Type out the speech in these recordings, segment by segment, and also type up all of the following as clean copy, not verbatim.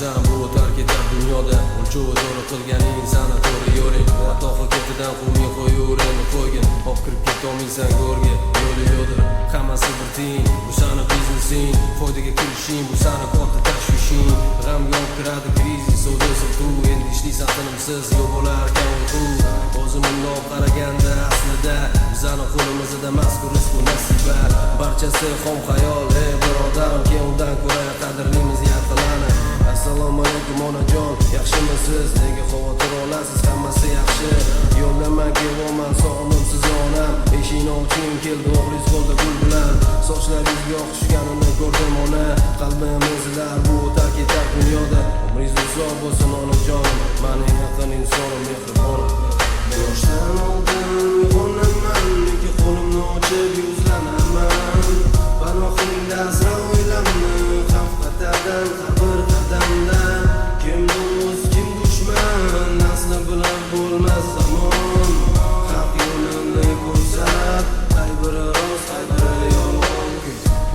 Sen bu tark etar dunyoda o'lchovi to'g'ri qilganing sana to'g'ri yo'ling. Atoqi ketidan qumi qo'yur endi qo'ygin. Hop kirib ketolmaysan go'rga yo'li yo'dir. Hammasi bir tiyin, bu sana biznesing. Foydaga kirishing, bu sana katta tashvishing. G'amga olib kiradi krizis, savdo sotuv. Endi ishlaysan tinimsiz, yo'q bo'larkan uyqu. O'zimni olib qaraganda aslida bizani qo'limizda mazkur rizq nasiba. Barchasi xom xayol, ey birodar, keyin undan ko'ra qadrlimiz yaqinlani. Assalomu alaykum onajon, yaxshimisiz? Nega xavotir olasiz? Hammasi yaxshi. Yo'llaman kevoman sog'inimsiz onam. Eshikni oching keldi o'g'lingiz qo'lda gul bilan. Sochlaringizga oq tushganini ko'rdim ona. Qalbim ezilar bu tark etar dunyoda. Umringiz uzoq bo'lsin onajon, mening yaqin insonim mehribonim. Yoshdan oldin uyg'onaman, nega qo'limni ochib yuzlanaman. Panohingda asra o'ylamni, xavf xatardan qabr qadamda. Kim do'st, kim dushman, nasli bilan bo'lmas zamon. Haq yo'lini ko'rsat, qaybiri rost, qaybiri yolg'on.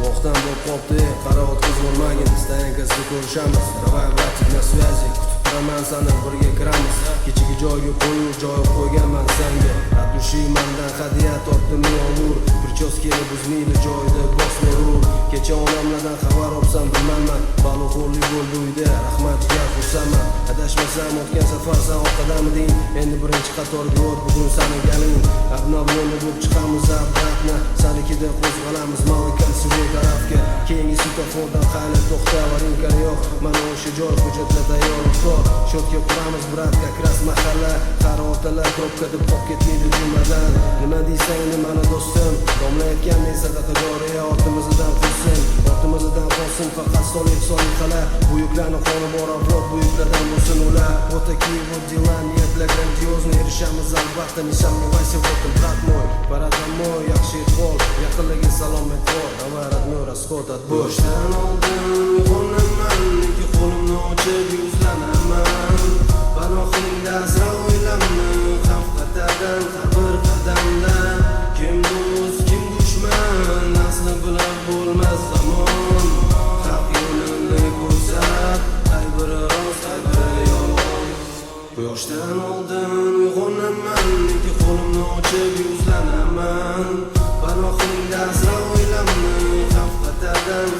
Vaqtdan bo'lib qopti, qara o'tqiz bo'lmagin. Stoyankasida ko'rishamiz, davay bratик na связи. Turaman sani birga kiramiz. Kechagi joyga qo'yib joy qo'yganman senga. Atdushi mendan hadiya topdim yo'lur. Prichoskani buzmaydi joyida bosmorur. Kecha onamlardan xabar olsam bilmayman. Baloqo'rlik bo'ldi uyda, rahmatga xursandman. Adashmasam o'tgan safar sen orqadamiding. Endi birinchi qatorga o't, bugun sani galing. Abnoblo'ni bo'lib chiqamiz abratni. Sanikida qo'zg'alamiz Malikal suvi tarafga. Keyingi svetofordan qayli to'xta, varinka yo'q. Mana o'sha joy hujjatlar tayyor. Shotga quramiz brat, как раз mahalla. Qari otalar probka deb qolib ketmaydi jumladan. Nima deysan endi mana do'stim? Domlayotgandek sadaqa joriya ortimizdan qursin. Ortimizdan qolsin faqat solihalar. Buyuklarni qoni bor avlod, buyuklardan bo'lsin ular. Вот такие вот дела, нет для грандиозно. Erishamiz albatta, nishamni vaysa votim brat moy. Para домой, yaxshi qol, yaqinlarga salom aytbor. Давай родной расход отбой. Boshdan oldin uyg'onaman, nega qo'limni ochib yuzlanaman. Panohingda asra o'ylamni, xavf xatardan qabr qadamda. Kim do'st, kim dushman, nasli bilan bo'lmas zamon. Haq yo'lini ko'rsat, qaybiri rost, qaybiri yolg'on. Quyoshdan oldin uyg'onaman, nega qo'limni ochib yuzlanaman. Panohingda asra o'ylamni, xavf xatardan